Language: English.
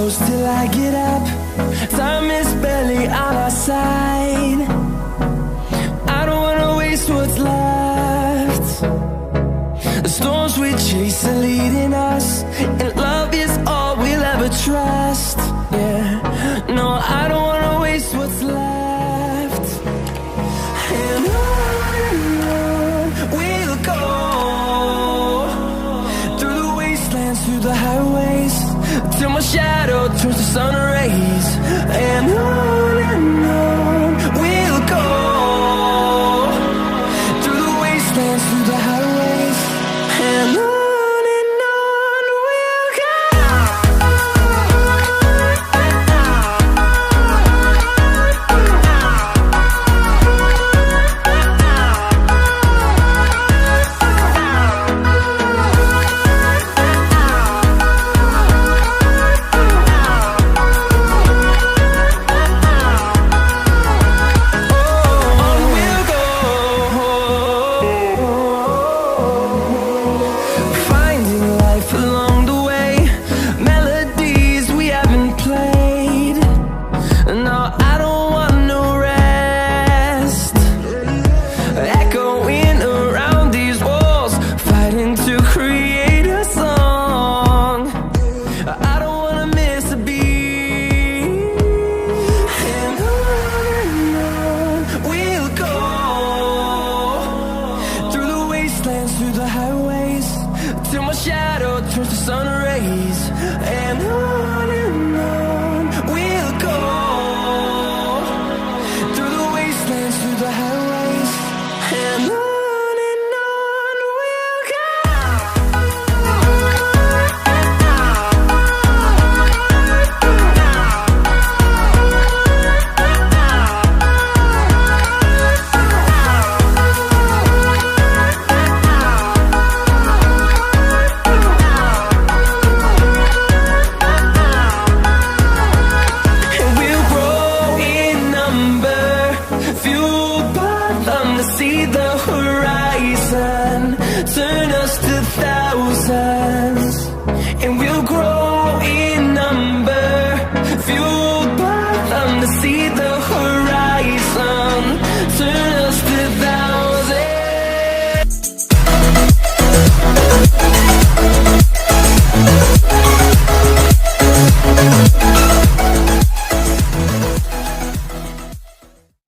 close till I get up. Time is barely on our side. I don't wanna waste what's left. The storms we chase are leading us, and love is all we'll ever trust. Yeah, no, I don't wanna waste what's left. And on we'll go, through the wastelands, through the highways, till my shadow turns to sun rays. And on we'll go, through the wastelands, through the highways, and on we'll go. Through the highways, till my shadow turns to sun rays.